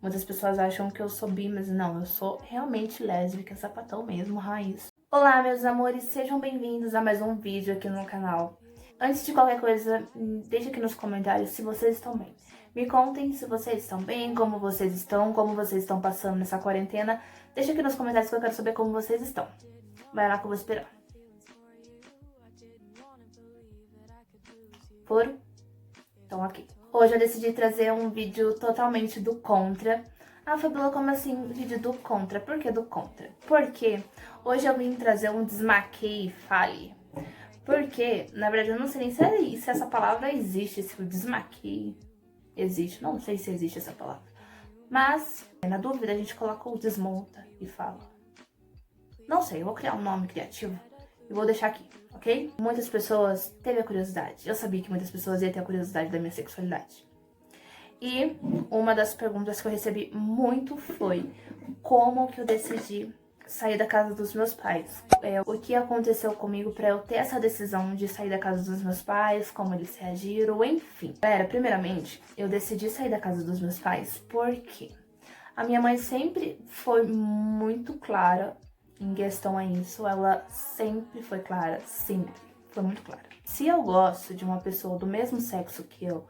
Muitas pessoas acham que eu sou bi, mas não, eu sou realmente lésbica, sapatão mesmo, raiz. Olá, meus amores, sejam bem-vindos a mais um vídeo aqui no canal. Antes de qualquer coisa, deixe aqui nos comentários se vocês estão bem. Me contem se vocês estão bem, como vocês estão passando nessa quarentena. Deixa aqui nos comentários que eu quero saber como vocês estão. Vai lá que eu vou esperar. Foram? Então aqui. Hoje eu decidi trazer um vídeo totalmente do contra. Ah, Fabiola, como assim vídeo do contra? Por que do contra? Porque hoje eu vim trazer um desmaqueie fale. Porque, na verdade, eu não sei nem se essa palavra existe, se o desmaqueie existe. Não sei se existe essa palavra. Mas, na dúvida, a gente coloca o desmonta e fala. Não sei, eu vou criar um nome criativo e vou deixar aqui, ok? Muitas pessoas teve a curiosidade. Eu sabia que muitas pessoas iam ter a curiosidade da minha sexualidade. E uma das perguntas que eu recebi muito foi como que eu decidi sair da casa dos meus pais. O que aconteceu comigo para eu ter essa decisão de sair da casa dos meus pais, como eles reagiram, enfim. Primeiramente, eu decidi sair da casa dos meus pais porque a minha mãe sempre foi muito clara em questão a isso. Ela sempre foi clara, sempre foi muito clara. Se eu gosto de uma pessoa do mesmo sexo que eu,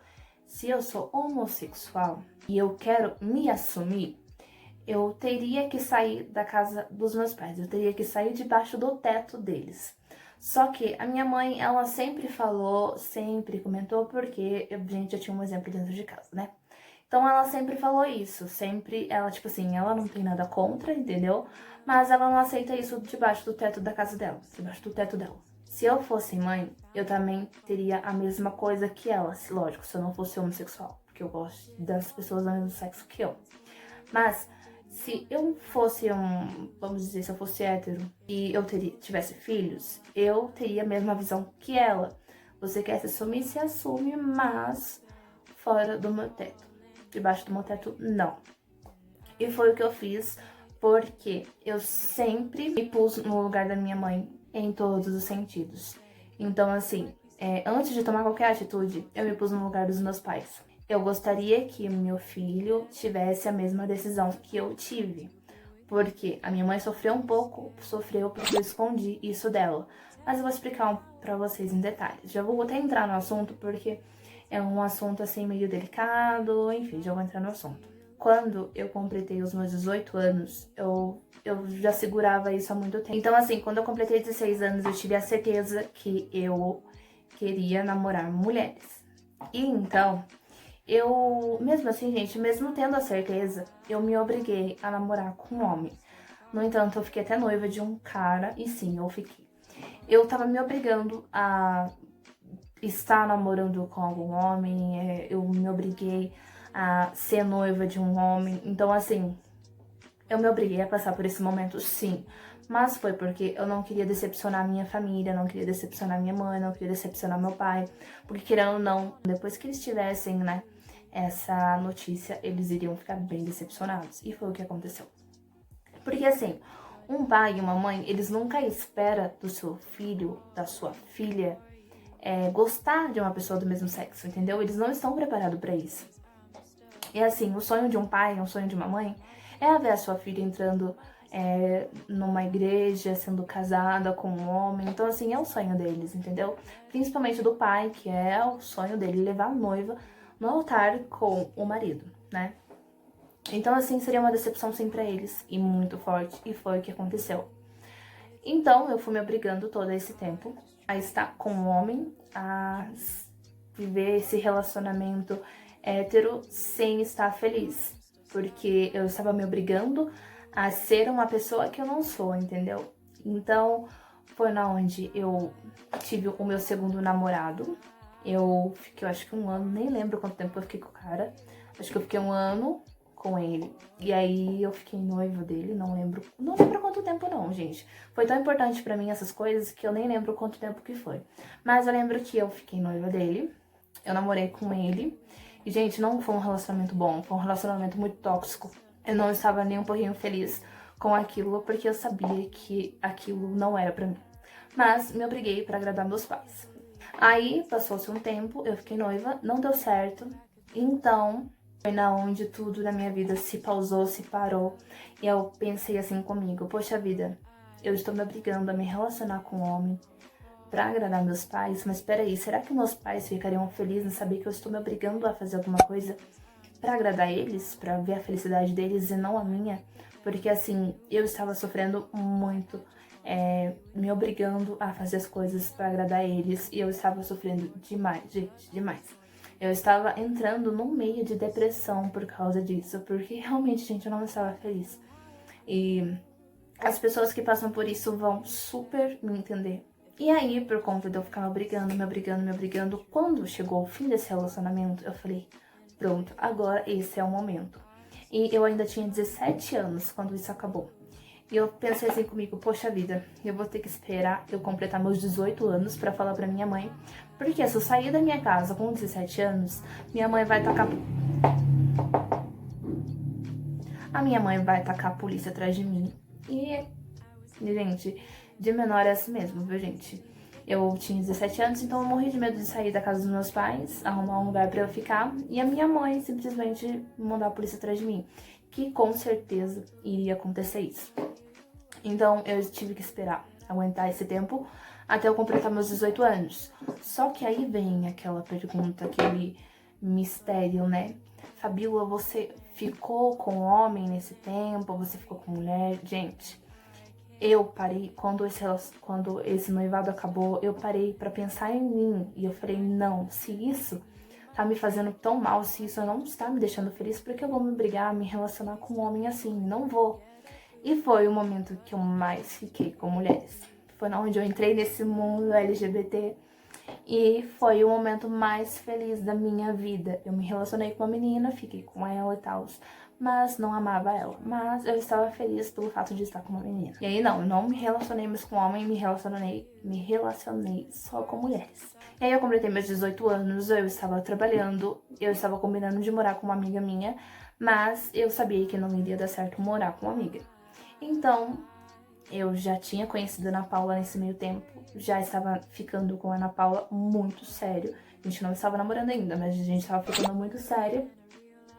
se eu sou homossexual e eu quero me assumir, eu teria que sair da casa dos meus pais, eu teria que sair debaixo do teto deles. Só que a minha mãe, ela sempre falou, sempre comentou, porque, gente, já tinha um exemplo dentro de casa, né? Então ela sempre falou isso, sempre, ela tipo assim, ela não tem nada contra, entendeu? Mas ela não aceita isso debaixo do teto da casa dela, debaixo do teto dela. Se eu fosse mãe, eu também teria a mesma coisa que ela, lógico, se eu não fosse homossexual, porque eu gosto das pessoas do mesmo sexo que eu. Mas se eu fosse vamos dizer, se eu fosse hétero e eu tivesse filhos, eu teria a mesma visão que ela. Você quer se assumir, se assume, mas fora do meu teto. Debaixo do meu teto, não. E foi o que eu fiz, porque eu sempre me pus no lugar da minha mãe em todos os sentidos. Então, assim, antes de tomar qualquer atitude, eu me pus no lugar dos meus pais. Eu gostaria que meu filho tivesse a mesma decisão que eu tive. Porque a minha mãe sofreu um pouco, sofreu porque eu escondi isso dela. Mas eu vou explicar pra vocês em detalhes. Já vou até entrar no assunto, porque é um assunto assim meio delicado, enfim, já vou entrar no assunto. Quando eu completei os meus 18 anos, eu já segurava isso há muito tempo. Então, assim, quando eu completei 16 anos, eu tive a certeza que eu queria namorar mulheres. E então, mesmo assim, gente, mesmo tendo a certeza, eu me obriguei a namorar com um homem. No entanto, eu fiquei até noiva de um cara, e sim, eu fiquei. Eu tava me obrigando a estar namorando com algum homem, eu me obriguei a ser noiva de um homem. Então, assim, eu me obriguei a passar por esse momento, sim. Mas foi porque eu não queria decepcionar minha família, não queria decepcionar minha mãe, não queria decepcionar meu pai. Porque, querendo ou não, depois que eles tivessem, né, essa notícia, eles iriam ficar bem decepcionados. E foi o que aconteceu. Porque, assim, um pai e uma mãe, eles nunca esperam do seu filho, da sua filha, gostar de uma pessoa do mesmo sexo, entendeu? Eles não estão preparados para isso. E assim, o sonho de um pai, o sonho de uma mãe, é ver a sua filha entrando numa igreja, sendo casada com um homem. Então, assim, é o sonho deles, entendeu? Principalmente do pai, que é o sonho dele levar a noiva no altar com o marido, né? Então, assim, seria uma decepção sim pra eles, e muito forte, e foi o que aconteceu. Então, eu fui me obrigando todo esse tempo a estar com um homem, a viver esse relacionamento hétero sem estar feliz. Porque eu estava me obrigando a ser uma pessoa que eu não sou, entendeu? Então, foi na onde eu tive o meu segundo namorado. Eu fiquei, eu acho que um ano, nem lembro quanto tempo eu fiquei com o cara. Acho que eu fiquei um ano com ele. E aí eu fiquei noiva dele, não lembro quanto tempo não, gente. Foi tão importante pra mim essas coisas que eu nem lembro quanto tempo que foi. Mas eu lembro que eu fiquei noiva dele, eu namorei com ele. E, gente, não foi um relacionamento bom, foi um relacionamento muito tóxico. Eu não estava nem um pouquinho feliz com aquilo, porque eu sabia que aquilo não era pra mim. Mas me obriguei pra agradar meus pais. Aí, passou-se um tempo, eu fiquei noiva, não deu certo. Então, Foi na onde tudo na minha vida se pausou, se parou. E eu pensei assim comigo, poxa vida, eu estou me obrigando a me relacionar com um homem pra agradar meus pais, mas peraí, será que meus pais ficariam felizes em saber que eu estou me obrigando a fazer alguma coisa pra agradar eles, pra ver a felicidade deles e não a minha? Porque assim, eu estava sofrendo muito, me obrigando a fazer as coisas pra agradar eles, e eu estava sofrendo demais, gente, demais. Eu estava entrando no meio de depressão por causa disso, porque realmente, gente, eu não estava feliz. E as pessoas que passam por isso vão super me entender. E aí, por conta de eu ficar me obrigando, quando chegou o fim desse relacionamento, eu falei, pronto, agora esse é o momento. E eu ainda tinha 17 anos quando isso acabou. E eu pensei assim comigo, poxa vida, eu vou ter que esperar eu completar meus 18 anos pra falar pra minha mãe. Porque se eu sair da minha casa com 17 anos, minha mãe vai tacar... A minha mãe vai tacar a polícia atrás de mim. E, gente, de menor é assim mesmo, viu, gente? Eu tinha 17 anos, então eu morri de medo de sair da casa dos meus pais, arrumar um lugar pra eu ficar, e a minha mãe simplesmente mandar a polícia atrás de mim. Que com certeza iria acontecer isso. Então eu tive que esperar, aguentar esse tempo até eu completar meus 18 anos. Só que aí vem aquela pergunta, aquele mistério, né? Fabiola, você ficou com homem nesse tempo? Você ficou com mulher? Gente, eu parei, quando esse noivado acabou, eu parei pra pensar em mim. E eu falei, não, se isso tá me fazendo tão mal, se isso não está me deixando feliz, por que eu vou me obrigar a me relacionar com um homem assim? Não vou. E foi o momento que eu mais fiquei com mulheres. Foi onde eu entrei nesse mundo LGBT e foi o momento mais feliz da minha vida. Eu me relacionei com uma menina, fiquei com ela e tal, mas não amava ela. Mas eu estava feliz pelo fato de estar com uma menina. E aí não, eu não me relacionei mais com homem, me relacionei só com mulheres. E aí eu completei meus 18 anos, eu estava trabalhando, eu estava combinando de morar com uma amiga minha, mas eu sabia que não iria dar certo morar com uma amiga. Então, eu já tinha conhecido a Ana Paula nesse meio tempo, já estava ficando com a Ana Paula muito sério. A gente não estava namorando ainda, mas a gente estava ficando muito sério.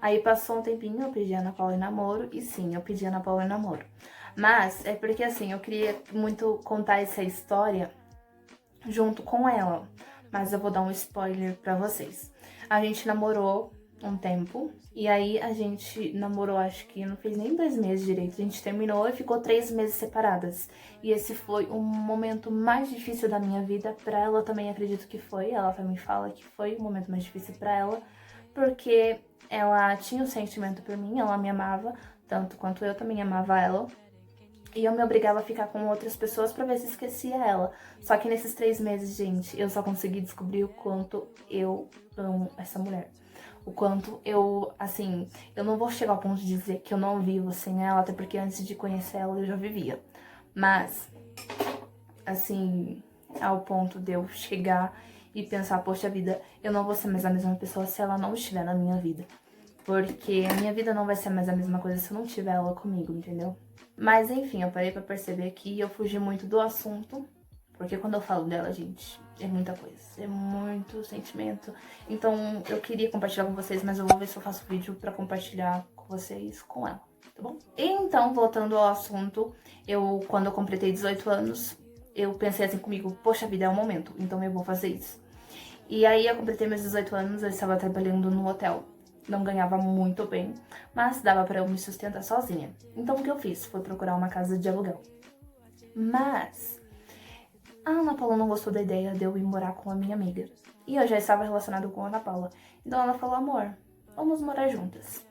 Aí passou um tempinho, eu pedi a Ana Paula em namoro, e sim, eu pedi a Ana Paula em namoro. Mas é porque assim, eu queria muito contar essa história junto com ela, mas eu vou dar um spoiler pra vocês. A gente namorou um tempo, e aí a gente namorou, acho que não fez nem 2 meses direito, a gente terminou e ficou 3 meses separadas. E esse foi o momento mais difícil da minha vida, pra ela também acredito que foi, ela também fala que foi o momento mais difícil pra ela, porque ela tinha um sentimento por mim, ela me amava, tanto quanto eu também amava ela. E eu me obrigava a ficar com outras pessoas pra ver se esquecia ela. Só que nesses 3 meses, gente, eu só consegui descobrir o quanto eu amo essa mulher. O quanto eu, assim, eu não vou chegar ao ponto de dizer que eu não vivo sem ela, até porque antes de conhecer ela eu já vivia. Mas, assim, ao ponto de eu chegar e pensar, poxa vida, eu não vou ser mais a mesma pessoa se ela não estiver na minha vida. Porque a minha vida não vai ser mais a mesma coisa se eu não tiver ela comigo, entendeu? Mas enfim, eu parei pra perceber que eu fugi muito do assunto, porque quando eu falo dela, gente, é muita coisa, é muito sentimento. Então eu queria compartilhar com vocês, mas eu vou ver se eu faço vídeo pra compartilhar com vocês com ela, tá bom? Então, voltando ao assunto, quando eu completei 18 anos, eu pensei assim comigo, poxa vida, é o momento, então eu vou fazer isso. E aí eu completei meus 18 anos, eu estava trabalhando no hotel. Não ganhava muito bem, mas dava pra eu me sustentar sozinha. Então o que eu fiz foi procurar uma casa de aluguel. Mas a Ana Paula não gostou da ideia de eu ir morar com a minha amiga. E eu já estava relacionado com a Ana Paula. Então ela falou, amor, vamos morar juntas.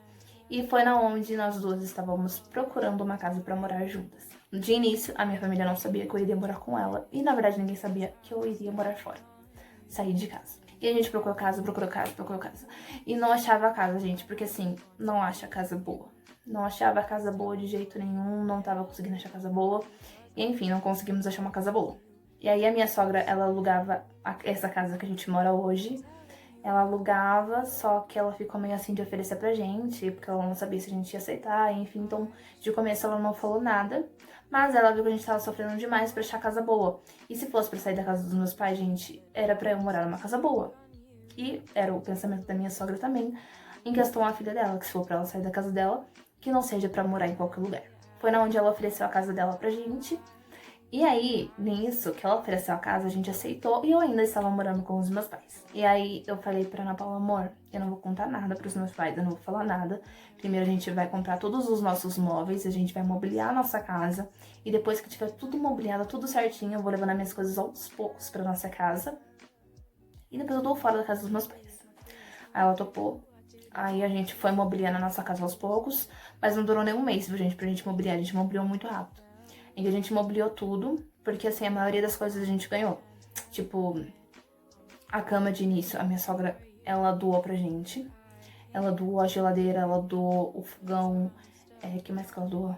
E foi na onde nós duas estávamos procurando uma casa pra morar juntas. De início, a minha família não sabia que eu iria morar com ela. E na verdade ninguém sabia que eu iria morar fora. Sair de casa. E a gente procurou casa. E não achava a casa, gente, porque assim, não acha casa boa. Não achava a casa boa de jeito nenhum, não tava conseguindo achar casa boa. E enfim, não conseguimos achar uma casa boa. E aí a minha sogra, ela alugava essa casa que a gente mora hoje. Ela alugava, só que ela ficou meio assim de oferecer pra gente, porque ela não sabia se a gente ia aceitar, enfim. Então, de começo ela não falou nada. Mas ela viu que a gente tava sofrendo demais pra achar casa boa. E se fosse pra sair da casa dos meus pais, gente, era pra eu morar numa casa boa. E era o pensamento da minha sogra também. em questão à filha dela, que se for pra ela sair da casa dela, que não seja pra morar em qualquer lugar. Foi na onde ela ofereceu a casa dela pra gente. E aí, nisso que ela ofereceu a casa, a gente aceitou e eu ainda estava morando com os meus pais. E aí eu falei pra Ana Paula, amor, eu não vou contar nada pros meus pais, eu não vou falar nada. Primeiro a gente vai comprar todos os nossos móveis, a gente vai mobiliar a nossa casa. E depois que tiver tudo mobiliado, tudo certinho, eu vou levando as minhas coisas aos poucos pra nossa casa. E depois eu dou fora da casa dos meus pais. Aí ela topou. Aí a gente foi mobiliando a nossa casa aos poucos, mas não durou nem um mês, viu, gente, pra gente mobiliar. A gente mobiliou muito rápido. Em que a gente mobiliou tudo, porque assim, a maioria das coisas a gente ganhou. Tipo, a cama de início, a minha sogra, ela doou pra gente. Ela doou a geladeira, ela doou o fogão. Que mais que ela doou?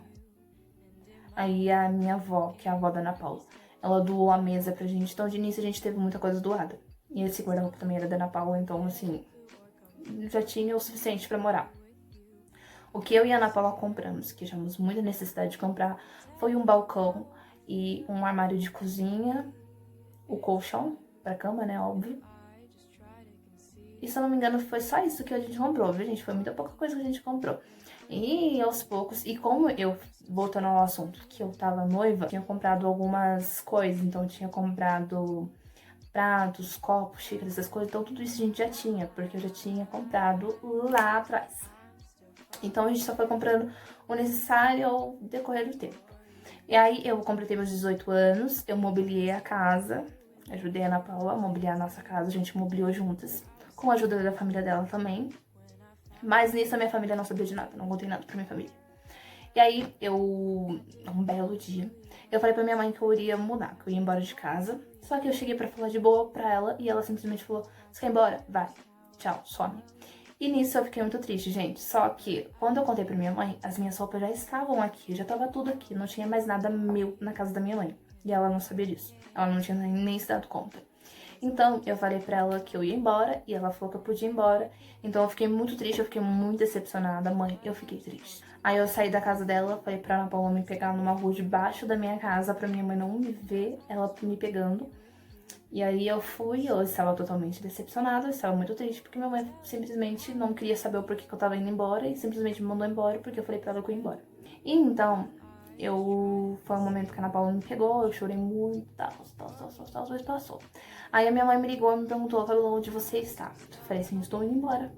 Aí a minha avó, que é a avó da Ana Paula, ela doou a mesa pra gente. Então de início a gente teve muita coisa doada. E esse guarda-roupa também era da Ana Paula, então assim, já tinha o suficiente pra morar. O que eu e a Ana Paula compramos, que tínhamos muita necessidade de comprar, foi um balcão e um armário de cozinha, o colchão pra cama, né, óbvio. E se eu não me engano, foi só isso que a gente comprou, viu, gente? Foi muita pouca coisa que a gente comprou. E aos poucos, e como eu, voltando ao assunto, que eu tava noiva, tinha comprado algumas coisas, então eu tinha comprado pratos, copos, xícaras, essas coisas, então tudo isso a gente já tinha, porque eu já tinha comprado lá atrás. Então a gente só foi comprando o necessário ao decorrer do tempo. E aí eu completei meus 18 anos, eu mobiliei a casa, ajudei a Ana Paula a mobiliar a nossa casa, a gente mobiliou juntas, com a ajuda da família dela também. Mas nisso a minha família não sabia de nada, não contei nada pra minha família. E aí um belo dia, eu falei pra minha mãe que eu iria mudar, que eu ia embora de casa. Só que eu cheguei pra falar de boa pra ela e ela simplesmente falou, você quer ir embora? Vai, tchau, some. E nisso eu fiquei muito triste, gente. Só que quando eu contei pra minha mãe, as minhas roupas já estavam aqui, já tava tudo aqui, não tinha mais nada meu na casa da minha mãe. E ela não sabia disso. Ela não tinha nem se dado conta. Então eu falei pra ela que eu ia embora e ela falou que eu podia ir embora. Então eu fiquei muito triste, eu fiquei muito decepcionada. Mãe, eu fiquei triste. Aí eu saí da casa dela, falei pra Ana Paula me pegar numa rua debaixo da minha casa pra minha mãe não me ver, ela me pegando. E aí eu fui, eu estava totalmente decepcionada, eu estava muito triste, porque minha mãe simplesmente não queria saber o porquê que eu tava indo embora e simplesmente me mandou embora porque eu falei pra ela que eu ia embora. E então, foi um momento que a Ana Paula me pegou, eu chorei muito, tal, mas passou. Aí a minha mãe me ligou e me perguntou, Fabiola, onde você está? Eu falei assim, estou indo embora.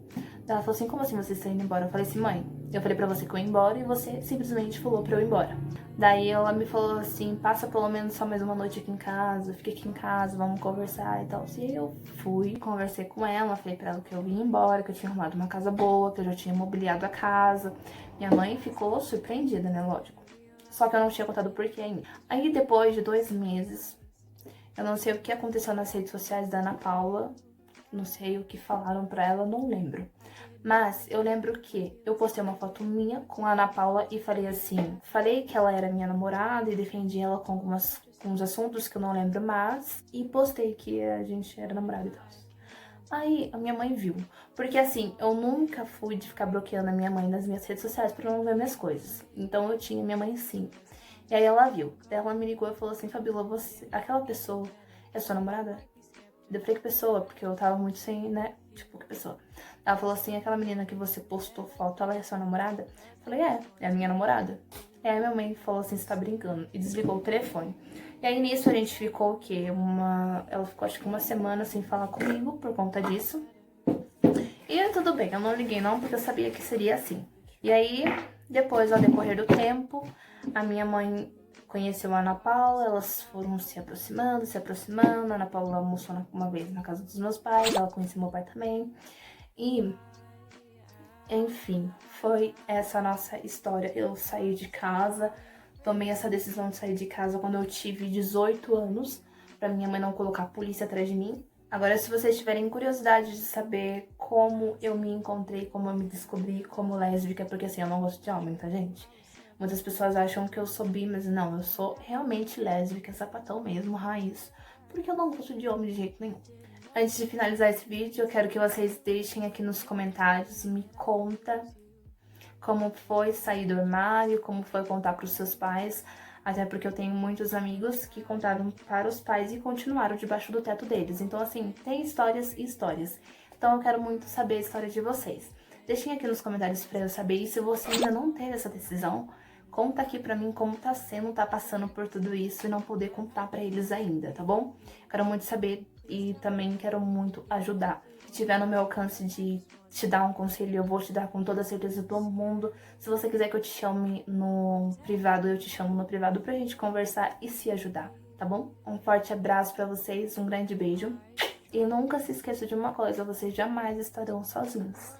Ela falou assim, como assim você está indo embora? Eu falei assim, mãe, eu falei pra você que eu ia embora e você simplesmente falou pra eu ir embora. Daí ela me falou assim, passa pelo menos só mais uma noite aqui em casa, fica aqui em casa, vamos conversar e tal. E eu fui, conversei com ela, falei pra ela que eu ia embora, que eu tinha arrumado uma casa boa, que eu já tinha mobiliado a casa. Minha mãe ficou surpreendida, né, lógico. Só que eu não tinha contado o porquê ainda. Aí depois de 2 meses, eu não sei o que aconteceu nas redes sociais da Ana Paula, não sei o que falaram pra ela, não lembro. Mas eu lembro que eu postei uma foto minha com a Ana Paula e falei assim, falei que ela era minha namorada e defendi ela com alguns assuntos que eu não lembro mais e postei que a gente era namorada e tal. Aí a minha mãe viu, porque assim, eu nunca fui de ficar bloqueando a minha mãe nas minhas redes sociais pra não ver minhas coisas. Então eu tinha minha mãe sim. E aí ela viu, ela me ligou e falou assim, Fabiola, você, aquela pessoa é sua namorada? Eu falei que pessoa, porque eu tava muito sem, né, tipo, que pessoa. Ela falou assim, aquela menina que você postou foto, ela é sua namorada? Eu falei, é a minha namorada. E aí minha mãe falou assim, você tá brincando, e desligou o telefone. E aí nisso a gente ficou o quê? Ela ficou acho que uma semana sem falar comigo por conta disso. E tudo bem, eu não liguei não, porque eu sabia que seria assim. E aí, depois, ao decorrer do tempo, a minha mãe conheceu a Ana Paula, elas foram se aproximando, a Ana Paula almoçou uma vez na casa dos meus pais, ela conheceu meu pai também. E, enfim, foi essa a nossa história. Eu saí de casa, tomei essa decisão de sair de casa quando eu tive 18 anos, pra minha mãe não colocar a polícia atrás de mim. Agora, se vocês tiverem curiosidade de saber como eu me encontrei, como eu me descobri como lésbica, porque assim, eu não gosto de homem, tá, gente? Muitas pessoas acham que eu sou bi, mas não, eu sou realmente lésbica, sapatão mesmo, raiz, porque eu não gosto de homem de jeito nenhum. Antes de finalizar esse vídeo, eu quero que vocês deixem aqui nos comentários, me conta como foi sair do armário, como foi contar para os seus pais, até porque eu tenho muitos amigos que contaram para os pais e continuaram debaixo do teto deles. Então, assim, tem histórias e histórias. Então, eu quero muito saber a história de vocês. Deixem aqui nos comentários pra eu saber. E se você ainda não teve essa decisão, conta aqui pra mim como tá sendo, tá passando por tudo isso e não poder contar pra eles ainda, tá bom? Quero muito saber e também quero muito ajudar. Se tiver no meu alcance de te dar um conselho, eu vou te dar com toda a certeza do mundo. Se você quiser que eu te chame no privado, eu te chamo no privado pra gente conversar e se ajudar, tá bom? Um forte abraço pra vocês, um grande beijo. E nunca se esqueça de uma coisa, vocês jamais estarão sozinhos.